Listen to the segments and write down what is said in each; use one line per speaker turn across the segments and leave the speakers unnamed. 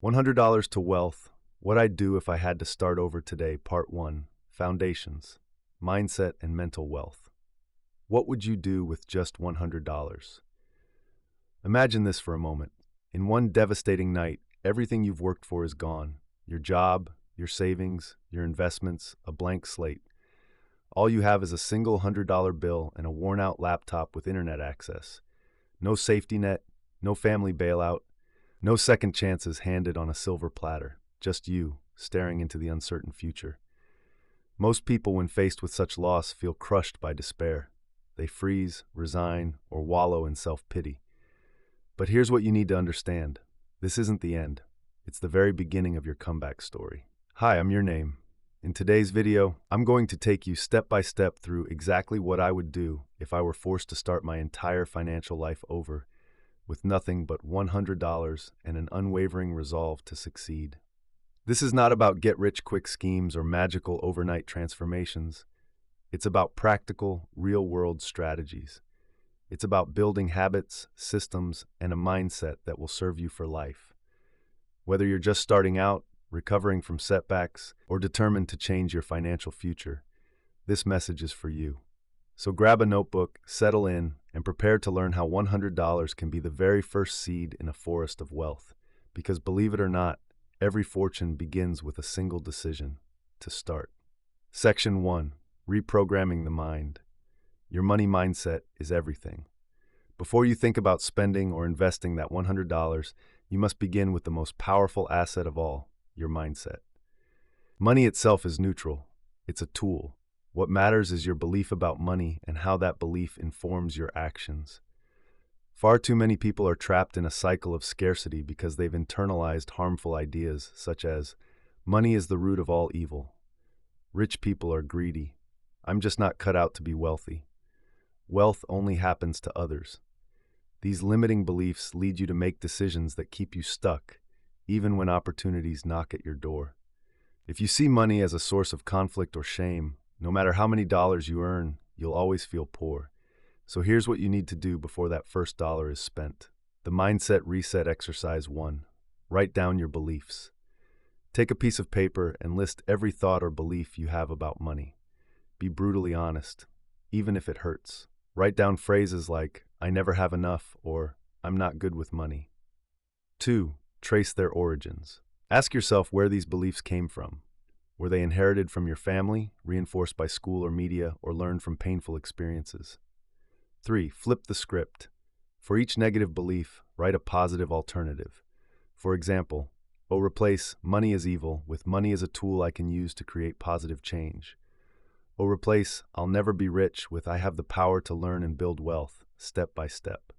$100 to Wealth, What I'd Do If I Had to Start Over Today, Part 1, Foundations, Mindset and Mental Wealth. What would you do with just $100? Imagine this for a moment. In one devastating night, everything you've worked for is gone. Your job, your savings, your investments, a blank slate. All you have is a single $100 bill and a worn-out laptop with internet access. No safety net, no family bailout, no second chances handed on a silver platter, just you, staring into the uncertain future. Most people, when faced with such loss, feel crushed by despair. They freeze, resign, or wallow in self-pity. But here's what you need to understand. This isn't the end. It's the very beginning of your comeback story. Hi, I'm Your Name. In today's video, I'm going to take you step by step through exactly what I would do if I were forced to start my entire financial life over with nothing but $100 and an unwavering resolve to succeed. This is not about get-rich-quick schemes or magical overnight transformations. It's about practical, real-world strategies. It's about building habits, systems, and a mindset that will serve you for life. Whether you're just starting out, recovering from setbacks, or determined to change your financial future, this message is for you. So grab a notebook, settle in, and prepare to learn how $100 can be the very first seed in a forest of wealth. Because believe it or not, every fortune begins with a single decision: to start. Section 1. Reprogramming the mind. Your money mindset is everything. Before you think about spending or investing that $100, you must begin with the most powerful asset of all, your mindset. Money itself is neutral. It's a tool. What matters is your belief about money and how that belief informs your actions. Far too many people are trapped in a cycle of scarcity because they've internalized harmful ideas such as, money is the root of all evil. Rich people are greedy. I'm just not cut out to be wealthy. Wealth only happens to others. These limiting beliefs lead you to make decisions that keep you stuck, even when opportunities knock at your door. If you see money as a source of conflict or shame, no matter how many dollars you earn, you'll always feel poor. So here's what you need to do before that first dollar is spent. The Mindset Reset Exercise 1. Write down your beliefs. Take a piece of paper and list every thought or belief you have about money. Be brutally honest, even if it hurts. Write down phrases like, I never have enough, or I'm not good with money. 2. Trace their origins. Ask yourself where these beliefs came from. Were they inherited from your family, reinforced by school or media, or learned from painful experiences? 3. Flip the script. For each negative belief, write a positive alternative. For example, replace money is evil with money is a tool I can use to create positive change. Replace I'll never be rich with I have the power to learn and build wealth, step by step.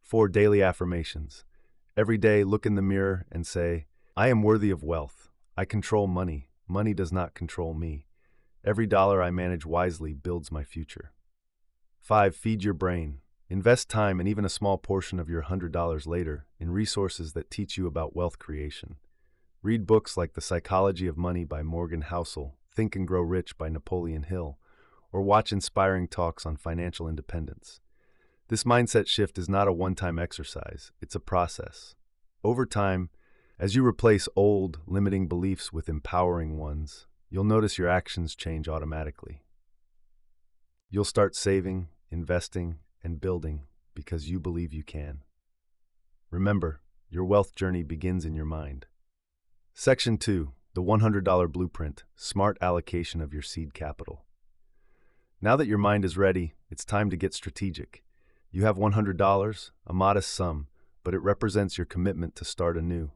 4. Daily affirmations. Every day, look in the mirror and say, I am worthy of wealth. I control money. Money does not control me. Every dollar I manage wisely builds my future. 5. Feed your brain. Invest time and even a small portion of your $100 later in resources that teach you about wealth creation. Read books like The Psychology of Money by Morgan Housel, Think and Grow Rich by Napoleon Hill, or watch inspiring talks on financial independence. This mindset shift is not a one-time exercise, it's a process. Over time, as you replace old, limiting beliefs with empowering ones, you'll notice your actions change automatically. You'll start saving, investing, and building because you believe you can. Remember, your wealth journey begins in your mind. Section 2. The $100 Blueprint, Smart Allocation of Your Seed Capital. Now that your mind is ready, it's time to get strategic. You have $100, a modest sum, but it represents your commitment to start anew.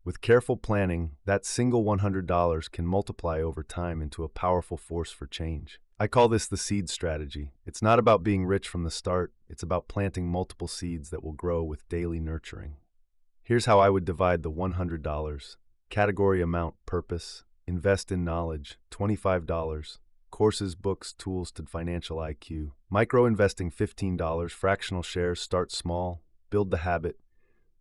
With careful planning, that single $100 can multiply over time into a powerful force for change. I call this the seed strategy. It's not about being rich from the start, it's about planting multiple seeds that will grow with daily nurturing. Here's how I would divide the $100. Category amount, purpose, invest in knowledge, $25. Courses, books, tools to financial IQ. Micro investing, $15. Fractional shares, start small, build the habit.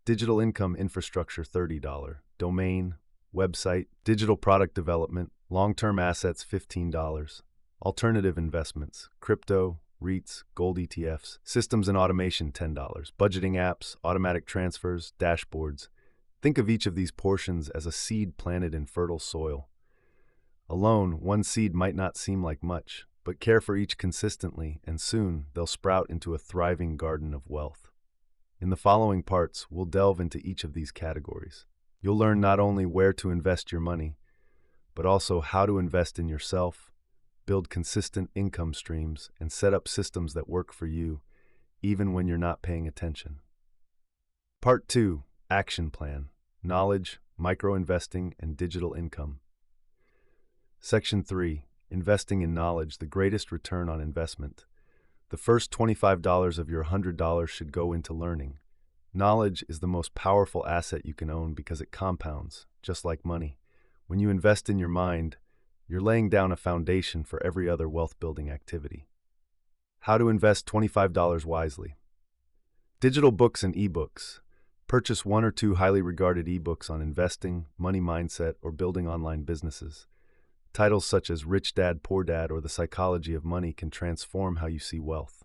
Digital income infrastructure, $30. Domain, website, digital product development, long-term assets, $15. Alternative investments, crypto, REITs, gold ETFs, systems and automation, $10. Budgeting apps, automatic transfers, dashboards, Think of each of these portions as a seed planted in fertile soil. Alone, one seed might not seem like much, but care for each consistently, and soon they'll sprout into a thriving garden of wealth. In the following parts, we'll delve into each of these categories. You'll learn not only where to invest your money, but also how to invest in yourself, build consistent income streams, and set up systems that work for you, even when you're not paying attention. Part 2, Action Plan, Knowledge, Micro-Investing, and Digital Income. Section 3, Investing in Knowledge, the greatest return on investment. The first $25 of your $100 should go into learning. Knowledge is the most powerful asset you can own because it compounds, just like money. When you invest in your mind, you're laying down a foundation for every other wealth-building activity. How to invest $25 wisely. Digital books and ebooks. Purchase 1 or 2 highly regarded ebooks on investing, money mindset, or building online businesses. Titles such as Rich Dad, Poor Dad, or The Psychology of Money can transform how you see wealth.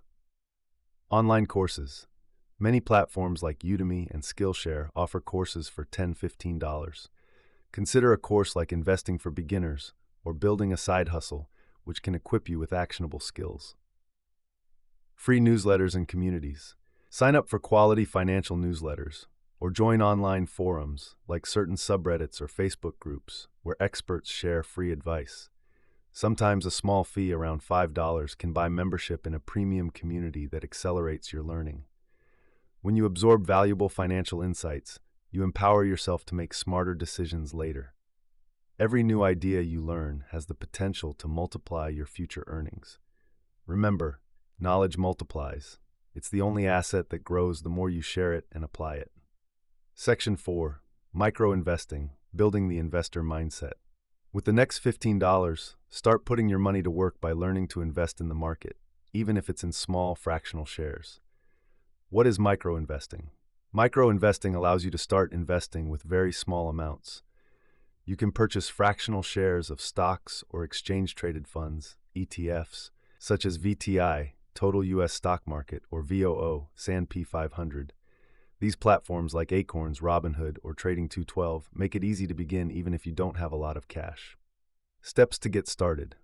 Online courses. Many platforms like Udemy and Skillshare offer courses for $10–15. Consider a course like Investing for Beginners or Building a Side Hustle, which can equip you with actionable skills. Free newsletters and communities. Sign up for quality financial newsletters or join online forums like certain subreddits or Facebook groups where experts share free advice. Sometimes a small fee around $5 can buy membership in a premium community that accelerates your learning. When you absorb valuable financial insights, you empower yourself to make smarter decisions later. Every new idea you learn has the potential to multiply your future earnings. Remember, knowledge multiplies. It's the only asset that grows the more you share it and apply it. Section 4, Micro-Investing, Building the Investor Mindset. With the next $15, start putting your money to work by learning to invest in the market, even if it's in small, fractional shares. What is micro-investing? Micro-investing allows you to start investing with very small amounts. You can purchase fractional shares of stocks or exchange-traded funds, ETFs, such as VTI, Total U.S. Stock Market, or VOO, S&P 500. These platforms like Acorns, Robinhood, or Trading 212 make it easy to begin even if you don't have a lot of cash. Steps to get started.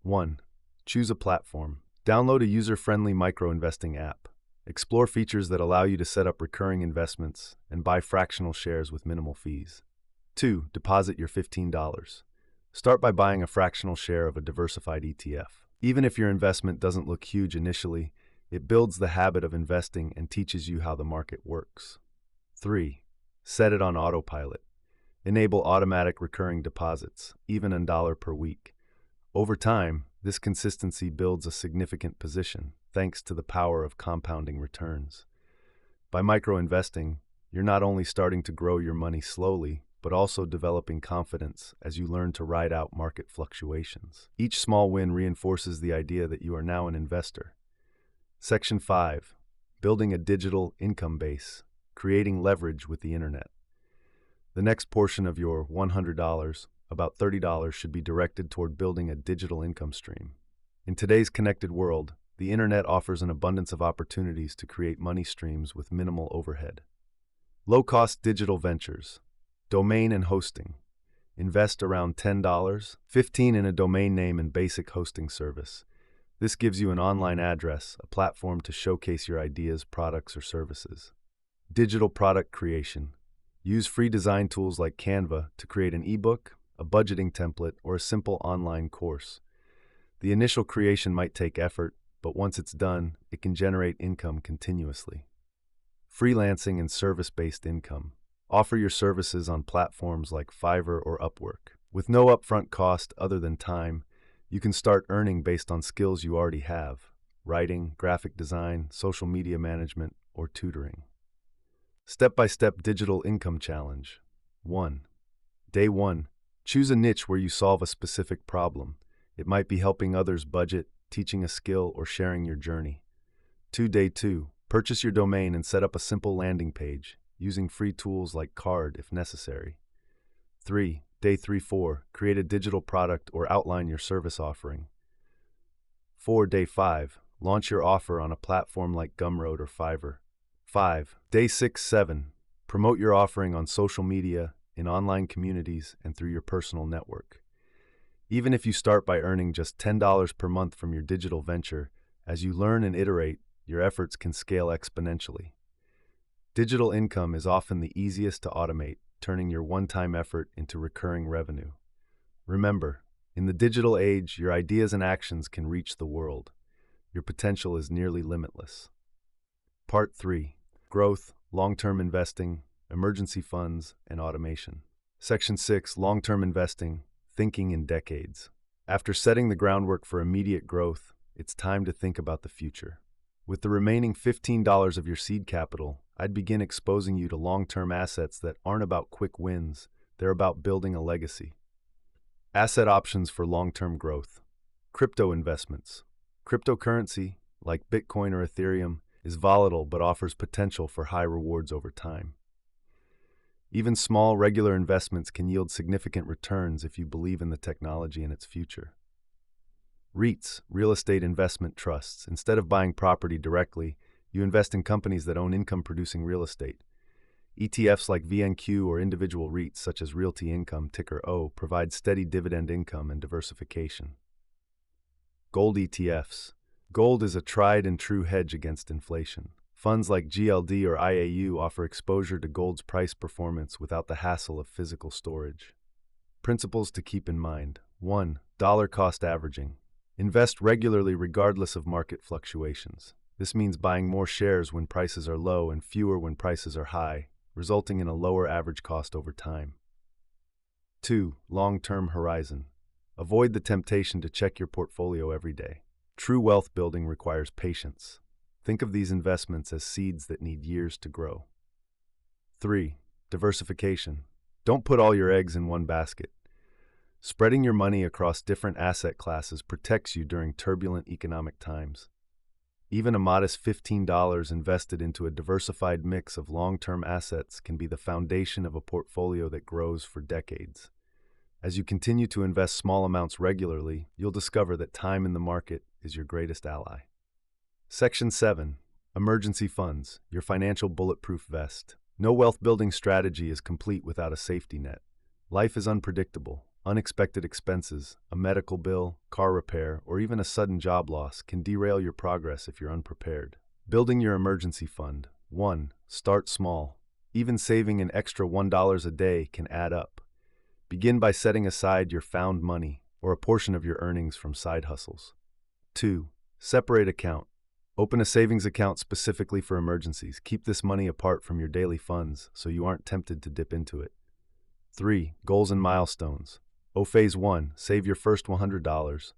1. Choose a platform. Download a user-friendly micro-investing app. Explore features that allow you to set up recurring investments and buy fractional shares with minimal fees. 2. Deposit your $15. Start by buying a fractional share of a diversified ETF. Even if your investment doesn't look huge initially, it builds the habit of investing and teaches you how the market works. 3. Set it on autopilot. Enable automatic recurring deposits, even $1 per week. Over time, this consistency builds a significant position, thanks to the power of compounding returns. By micro-investing, you're not only starting to grow your money slowly, but also developing confidence as you learn to ride out market fluctuations. Each small win reinforces the idea that you are now an investor. Section 5. Building a digital income base, creating leverage with the internet. The next portion of your $100, about $30, should be directed toward building a digital income stream. In today's connected world, the internet offers an abundance of opportunities to create money streams with minimal overhead. Low-cost digital ventures. Domain and hosting. Invest around $10, $15 in a domain name and basic hosting service. This gives you an online address, a platform to showcase your ideas, products, or services. Digital product creation. Use free design tools like Canva to create an ebook, a budgeting template, or a simple online course. The initial creation might take effort, but once it's done, it can generate income continuously. Freelancing and service-based income. Offer your services on platforms like Fiverr or Upwork. With no upfront cost other than time, you can start earning based on skills you already have: writing, graphic design, social media management, or tutoring. Step-by-step digital income challenge. 1. Day 1. Choose a niche where you solve a specific problem. It might be helping others budget, teaching a skill, or sharing your journey. Day 2. Purchase your domain and set up a simple landing page, using free tools like Card if necessary. 3. Day 3-4. Create a digital product or outline your service offering. Day 5. Launch your offer on a platform like Gumroad or Fiverr. 5. Day 6-7. Promote your offering on social media, in online communities, and through your personal network. Even if you start by earning just $10 per month from your digital venture, as you learn and iterate, your efforts can scale exponentially. Digital income is often the easiest to automate, turning your one-time effort into recurring revenue. Remember, in the digital age, your ideas and actions can reach the world. Your potential is nearly limitless. Part 3. Growth, long-term investing, emergency funds, and automation. Section 6. Long-term investing, thinking in decades. After setting the groundwork for immediate growth, it's time to think about the future. With the remaining $15 of your seed capital, I'd begin exposing you to long-term assets that aren't about quick wins, they're about building a legacy. Asset options for long-term growth. Crypto investments. Cryptocurrency, like Bitcoin or Ethereum, is volatile but offers potential for high rewards over time. Even small, regular investments can yield significant returns if you believe in the technology and its future. REITs, real estate investment trusts. Instead of buying property directly, you invest in companies that own income-producing real estate. ETFs like VNQ or individual REITs such as Realty Income, ticker O, provide steady dividend income and diversification. Gold ETFs. Gold is a tried and true hedge against inflation. Funds like GLD or IAU offer exposure to gold's price performance without the hassle of physical storage. Principles to keep in mind. 1. Dollar cost averaging. Invest regularly regardless of market fluctuations. This means buying more shares when prices are low and fewer when prices are high, resulting in a lower average cost over time. 2. Long-term horizon. Avoid the temptation to check your portfolio every day. True wealth building requires patience. Think of these investments as seeds that need years to grow. 3. Diversification. Don't put all your eggs in one basket. Spreading your money across different asset classes protects you during turbulent economic times. Even a modest $15 invested into a diversified mix of long-term assets can be the foundation of a portfolio that grows for decades. As you continue to invest small amounts regularly, you'll discover that time in the market is your greatest ally. Section 7. Emergency funds, your financial bulletproof vest. No wealth-building strategy is complete without a safety net. Life is unpredictable. Unexpected expenses, a medical bill, car repair, or even a sudden job loss can derail your progress if you're unprepared. Building your emergency fund. 1. Start small. Even saving an extra $1 a day can add up. Begin by setting aside your found money or a portion of your earnings from side hustles. 2. Separate account. Open a savings account specifically for emergencies. Keep this money apart from your daily funds so you aren't tempted to dip into it. 3. Goals and milestones. Phase 1. Save your first $100.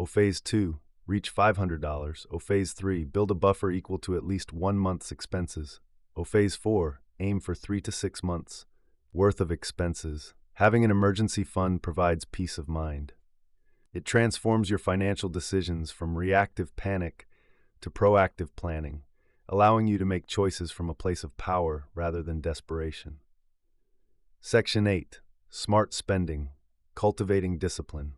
Phase 2. Reach $500. Phase 3. Build a buffer equal to at least 1 month's expenses. Phase 4. Aim for 3 to 6 months worth of expenses. Having an emergency fund provides peace of mind. It transforms your financial decisions from reactive panic to proactive planning, allowing you to make choices from a place of power rather than desperation. Section 8. Smart spending. Cultivating discipline.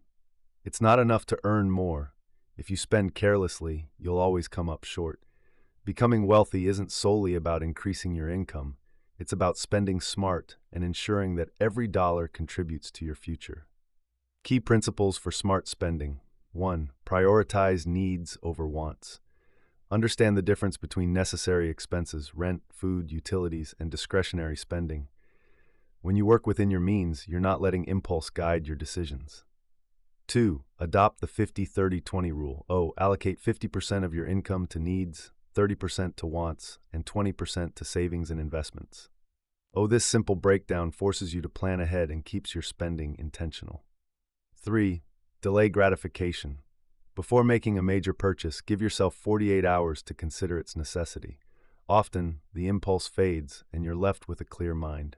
It's not enough to earn more. If you spend carelessly, you'll always come up short. Becoming wealthy isn't solely about increasing your income. It's about spending smart and ensuring that every dollar contributes to your future. Key principles for smart spending. 1. Prioritize needs over wants. Understand the difference between necessary expenses, rent, food, utilities, and discretionary spending. When you work within your means, you're not letting impulse guide your decisions. 2. Adopt the 50-30-20 rule. Allocate 50% of your income to needs, 30% to wants, and 20% to savings and investments. This simple breakdown forces you to plan ahead and keeps your spending intentional. 3. Delay gratification. Before making a major purchase, give yourself 48 hours to consider its necessity. Often, the impulse fades and you're left with a clear mind.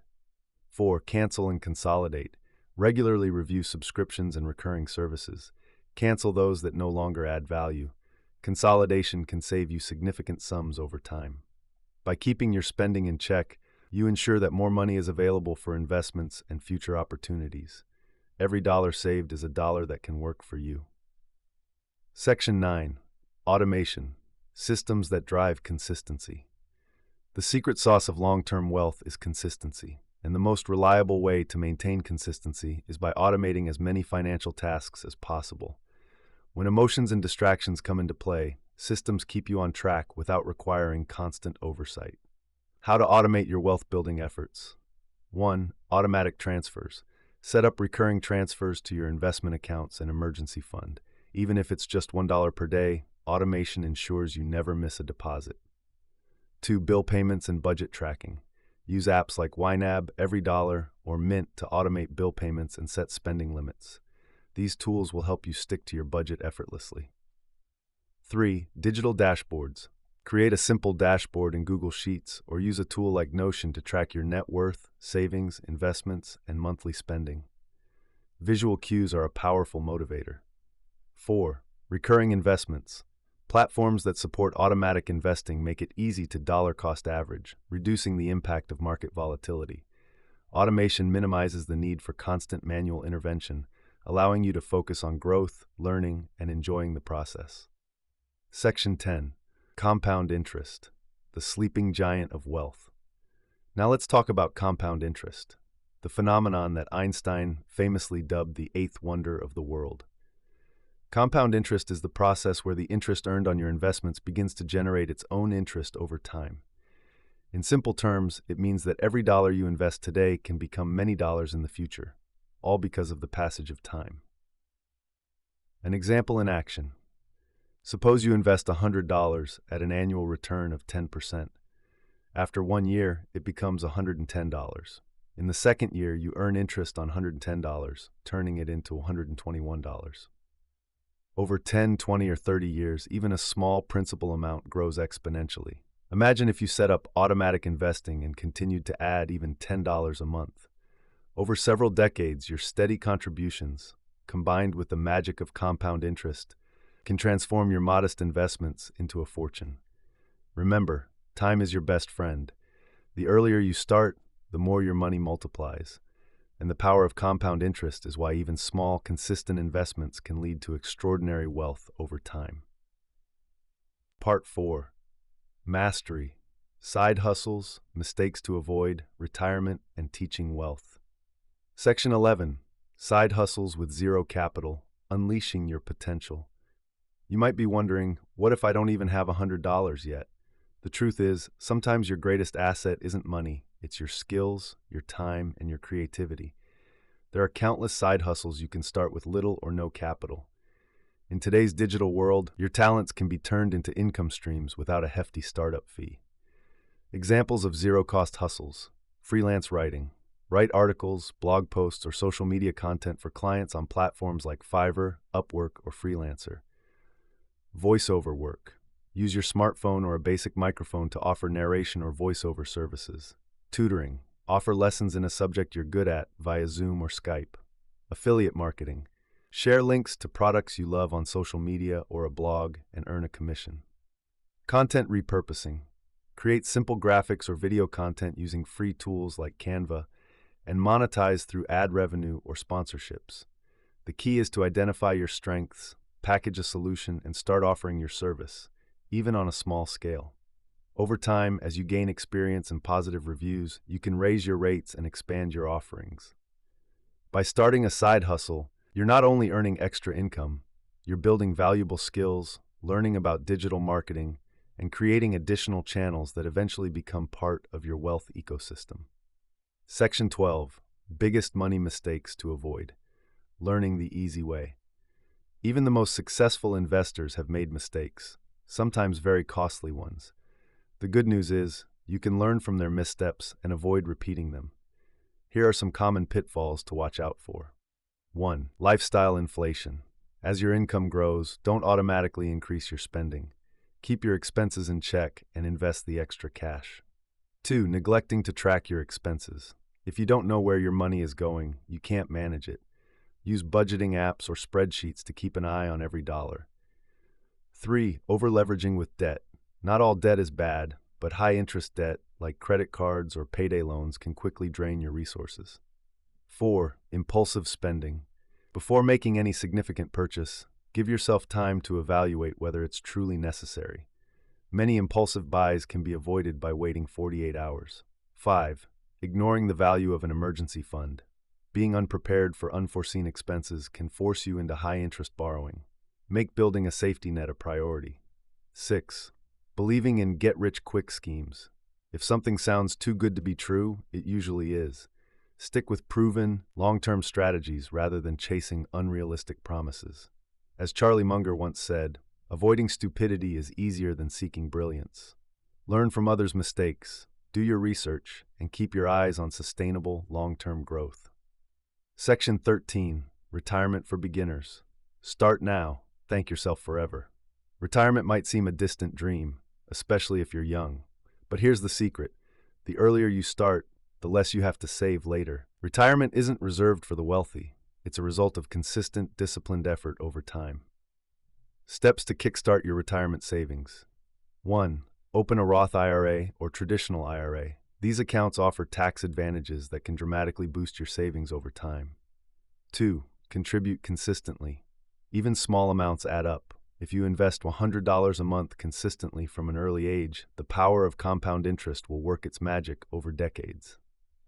4. Cancel and consolidate. Regularly review subscriptions and recurring services. Cancel those that no longer add value. Consolidation can save you significant sums over time. By keeping your spending in check, you ensure that more money is available for investments and future opportunities. Every dollar saved is a dollar that can work for you. Section 9. Automation. Systems that drive consistency. The secret sauce of long-term wealth is consistency, and the most reliable way to maintain consistency is by automating as many financial tasks as possible. When emotions and distractions come into play, systems keep you on track without requiring constant oversight. How to automate your wealth-building efforts. 1. Automatic transfers. Set up recurring transfers to your investment accounts and emergency fund. Even if it's just $1 per day, automation ensures you never miss a deposit. 2. Bill payments and budget tracking. Use apps like YNAB, EveryDollar, or Mint to automate bill payments and set spending limits. These tools will help you stick to your budget effortlessly. 3. Digital dashboards. Create a simple dashboard in Google Sheets or use a tool like Notion to track your net worth, savings, investments, and monthly spending. Visual cues are a powerful motivator. 4. Recurring investments. Platforms that support automatic investing make it easy to dollar-cost average, reducing the impact of market volatility. Automation minimizes the need for constant manual intervention, allowing you to focus on growth, learning, and enjoying the process. Section 10. Compound interest, the sleeping giant of wealth. Now let's talk about compound interest, the phenomenon that Einstein famously dubbed the eighth wonder of the world. Compound interest is the process where the interest earned on your investments begins to generate its own interest over time. In simple terms, it means that every dollar you invest today can become many dollars in the future, all because of the passage of time. An example in action. Suppose you invest $100 at an annual return of 10%. After 1 year, it becomes $110. In the second year, you earn interest on $110, turning it into $121. Over 10, 20, or 30 years, even a small principal amount grows exponentially. Imagine if you set up automatic investing and continued to add even $10 a month. Over several decades, your steady contributions, combined with the magic of compound interest, can transform your modest investments into a fortune. Remember, time is your best friend. The earlier you start, the more your money multiplies. And the power of compound interest is why even small, consistent investments can lead to extraordinary wealth over time. Part 4. Mastery. Side hustles, mistakes to avoid, retirement, and teaching wealth. Section 11. Side hustles with zero capital, unleashing your potential. You might be wondering, what if I don't even have $100 yet? The truth is, sometimes your greatest asset isn't money. It's your skills, your time, and your creativity. There are countless side hustles you can start with little or no capital. In today's digital world, your talents can be turned into income streams without a hefty startup fee. Examples of zero-cost hustles: freelance writing. Write articles, blog posts, or social media content for clients on platforms like Fiverr, Upwork, or Freelancer. Voiceover work. Use your smartphone or a basic microphone to offer narration or voiceover services. Tutoring. Offer lessons in a subject you're good at via Zoom or Skype. Affiliate marketing. Share links to products you love on social media or a blog and earn a commission. Content repurposing. Create simple graphics or video content using free tools like Canva and monetize through ad revenue or sponsorships. The key is to identify your strengths, package a solution, and start offering your service, even on a small scale. Over time, as you gain experience and positive reviews, you can raise your rates and expand your offerings. By starting a side hustle, you're not only earning extra income, you're building valuable skills, learning about digital marketing, and creating additional channels that eventually become part of your wealth ecosystem. Section 12. Biggest money mistakes to avoid. Learning the easy way. Even the most successful investors have made mistakes, sometimes very costly ones. The good news is, you can learn from their missteps and avoid repeating them. Here are some common pitfalls to watch out for. 1. Lifestyle inflation. As your income grows, don't automatically increase your spending. Keep your expenses in check and invest the extra cash. 2. Neglecting to track your expenses. If you don't know where your money is going, you can't manage it. Use budgeting apps or spreadsheets to keep an eye on every dollar. 3. Over-leveraging with debt. Not all debt is bad, but high-interest debt, like credit cards or payday loans, can quickly drain your resources. 4. Impulsive spending. Before making any significant purchase, give yourself time to evaluate whether it's truly necessary. Many impulsive buys can be avoided by waiting 48 hours. 5. Ignoring the value of an emergency fund. Being unprepared for unforeseen expenses can force you into high-interest borrowing. Make building a safety net a priority. 6. Believing in get-rich-quick schemes. If something sounds too good to be true, it usually is. Stick with proven, long-term strategies rather than chasing unrealistic promises. As Charlie Munger once said, avoiding stupidity is easier than seeking brilliance. Learn from others' mistakes, do your research, and keep your eyes on sustainable, long-term growth. Section 13. Retirement for Beginners. Start now. Thank yourself forever. Retirement might seem a distant dream, especially if you're young. But here's the secret. The earlier you start, the less you have to save later. Retirement isn't reserved for the wealthy. It's a result of consistent, disciplined effort over time. Steps to kickstart your retirement savings. 1. Open a Roth IRA or traditional IRA. These accounts offer tax advantages that can dramatically boost your savings over time. 2. Contribute consistently. Even small amounts add up. If you invest $100 a month consistently from an early age, the power of compound interest will work its magic over decades.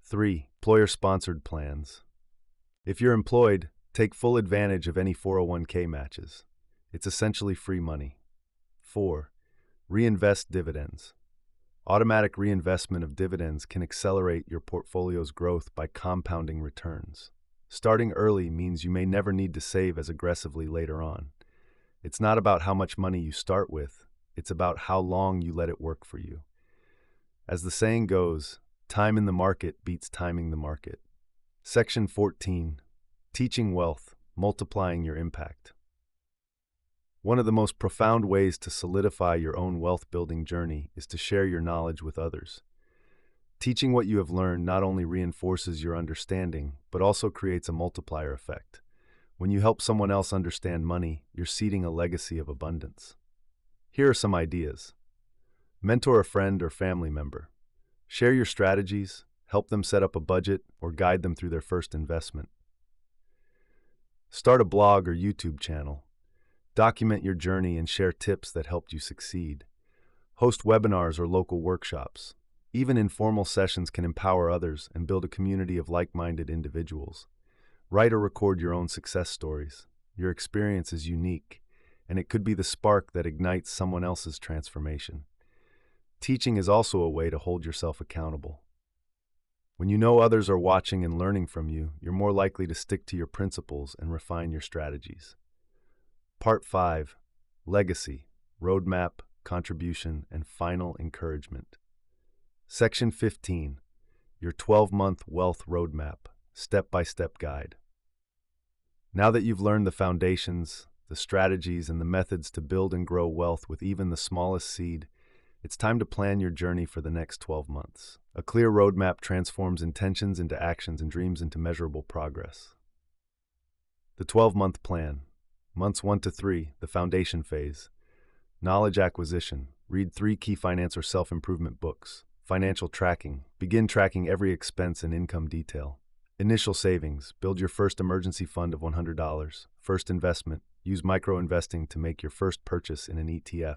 3. Employer-sponsored plans. If you're employed, take full advantage of any 401k matches. It's essentially free money. 4. Reinvest dividends. Automatic reinvestment of dividends can accelerate your portfolio's growth by compounding returns. Starting early means you may never need to save as aggressively later on. It's not about how much money you start with, it's about how long you let it work for you. As the saying goes, time in the market beats timing the market. Section 14. Teaching wealth, multiplying your impact. One of the most profound ways to solidify your own wealth-building journey is to share your knowledge with others. Teaching what you have learned not only reinforces your understanding, but also creates a multiplier effect. When you help someone else understand money, you're seeding a legacy of abundance. Here are some ideas. Mentor a friend or family member. Share your strategies, help them set up a budget, or guide them through their first investment. Start a blog or YouTube channel. Document your journey and share tips that helped you succeed. Host webinars or local workshops. Even informal sessions can empower others and build a community of like-minded individuals. Write or record your own success stories. Your experience is unique, and it could be the spark that ignites someone else's transformation. Teaching is also a way to hold yourself accountable. When you know others are watching and learning from you, you're more likely to stick to your principles and refine your strategies. Part 5. Legacy, Roadmap, Contribution, and Final Encouragement. Section 15. Your 12-month Wealth Roadmap, Step-by-Step Guide. Now that you've learned the foundations, the strategies, and the methods to build and grow wealth with even the smallest seed, it's time to plan your journey for the next 12 months. A clear roadmap transforms intentions into actions and dreams into measurable progress. The 12-month plan. Months 1 to 3, the foundation phase. Knowledge acquisition. Read 3 key finance or self-improvement books. Financial tracking. Begin tracking every expense and income detail. Initial savings. Build your first emergency fund of $100. First investment. Use micro-investing to make your first purchase in an ETF.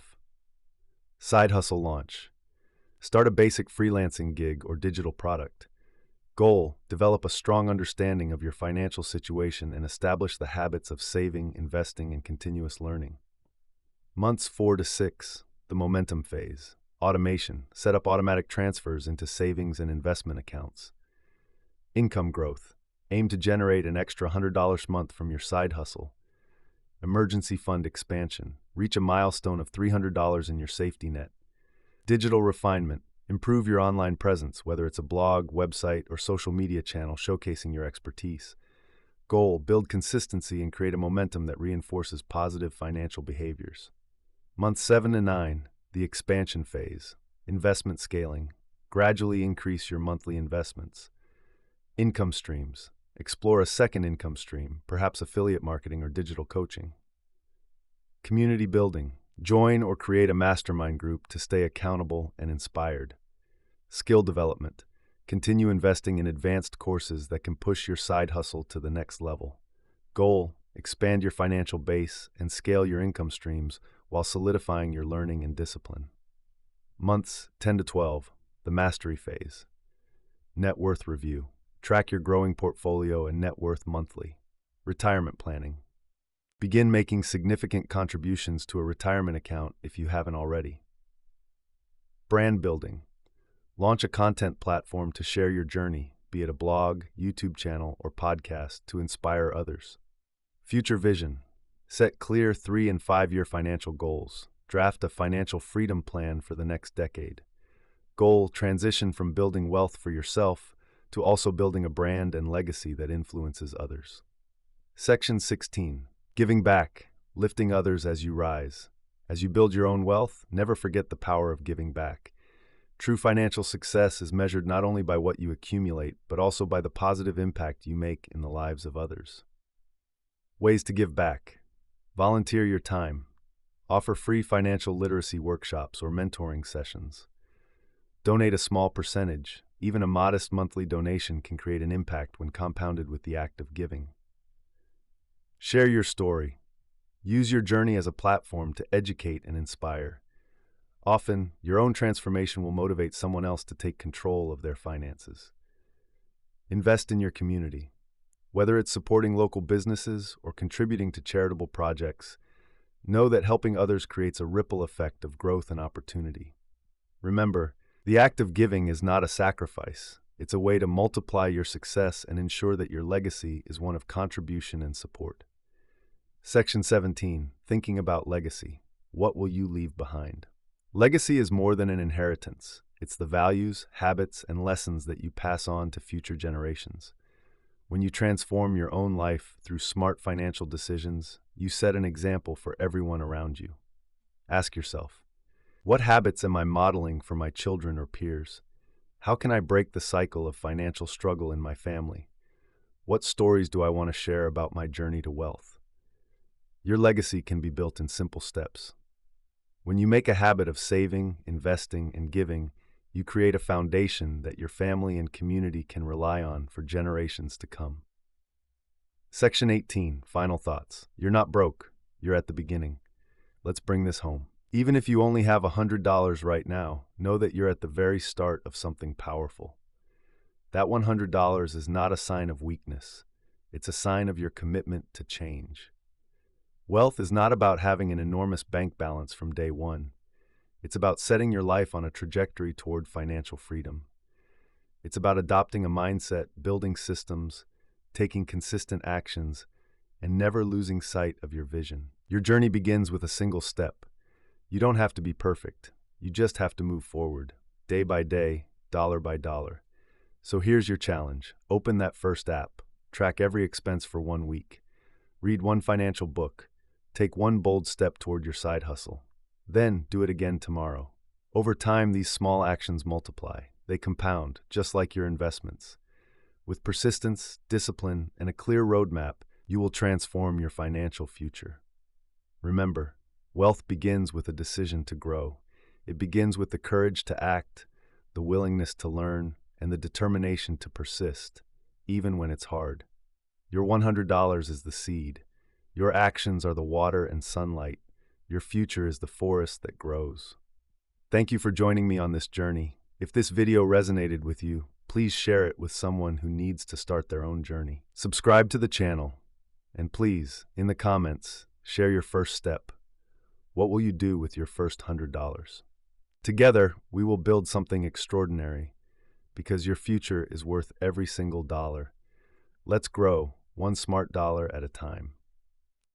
Side hustle launch. Start a basic freelancing gig or digital product. Goal: develop a strong understanding of your financial situation and establish the habits of saving, investing, and continuous learning. Months 4 to 6, the momentum phase. Automation: set up automatic transfers into savings and investment accounts. Income growth: aim to generate an extra $100 a month from your side hustle. Emergency fund expansion: reach a milestone of $300 in your safety net. Digital refinement: improve your online presence, whether it's a blog, website, or social media channel showcasing your expertise. Goal: build consistency and create a momentum that reinforces positive financial behaviors. Months 7 to 9, the expansion phase. Investment scaling: gradually increase your monthly investments. Income streams: explore a second income stream, perhaps affiliate marketing or digital coaching. Community building: join or create a mastermind group to stay accountable and inspired. Skill development: continue investing in advanced courses that can push your side hustle to the next level. Goal: expand your financial base and scale your income streams while solidifying your learning and discipline. Months 10 to 12, the mastery phase. Net worth review. Track your growing portfolio and net worth monthly. Retirement planning. Begin making significant contributions to a retirement account if you haven't already. Brand building. Launch a content platform to share your journey, be it a blog, YouTube channel, or podcast, to inspire others. Future vision. Set clear 3- and 5-year financial goals. Draft a financial freedom plan for the next decade. Goal: transition from building wealth for yourself to also building a brand and legacy that influences others. Section 16. Giving back, lifting others as you rise. As you build your own wealth, never forget the power of giving back. True financial success is measured not only by what you accumulate, but also by the positive impact you make in the lives of others. Ways to give back. Volunteer your time. Offer free financial literacy workshops or mentoring sessions. Donate a small percentage. Even a modest monthly donation can create an impact when compounded with the act of giving. Share your story. Use your journey as a platform to educate and inspire. Often, your own transformation will motivate someone else to take control of their finances. Invest in your community. Whether it's supporting local businesses or contributing to charitable projects, know that helping others creates a ripple effect of growth and opportunity. Remember, the act of giving is not a sacrifice. It's a way to multiply your success and ensure that your legacy is one of contribution and support. Section 17. Thinking about legacy. What will you leave behind? Legacy is more than an inheritance. It's the values, habits, and lessons that you pass on to future generations. When you transform your own life through smart financial decisions, you set an example for everyone around you. Ask yourself, what habits am I modeling for my children or peers? How can I break the cycle of financial struggle in my family? What stories do I want to share about my journey to wealth? Your legacy can be built in simple steps. When you make a habit of saving, investing, and giving, you create a foundation that your family and community can rely on for generations to come. Section 18. Final thoughts. You're not broke. You're at the beginning. Let's bring this home. Even if you only have $100 right now, know that you're at the very start of something powerful. That $100 is not a sign of weakness. It's a sign of your commitment to change. Wealth is not about having an enormous bank balance from day one. It's about setting your life on a trajectory toward financial freedom. It's about adopting a mindset, building systems, taking consistent actions, and never losing sight of your vision. Your journey begins with a single step. You don't have to be perfect. You just have to move forward, day by day, dollar by dollar. So here's your challenge. Open that first app. Track every expense for 1 week. Read one financial book. Take one bold step toward your side hustle. Then do it again tomorrow. Over time, these small actions multiply. They compound, just like your investments. With persistence, discipline, and a clear roadmap, you will transform your financial future. Remember, wealth begins with a decision to grow. It begins with the courage to act, the willingness to learn, and the determination to persist, even when it's hard. Your $100 is the seed. Your actions are the water and sunlight. Your future is the forest that grows. Thank you for joining me on this journey. If this video resonated with you, please share it with someone who needs to start their own journey. Subscribe to the channel, and please, in the comments, share your first step. What will you do with your first $100? Together, we will build something extraordinary, because your future is worth every single dollar. Let's grow, one smart dollar at a time.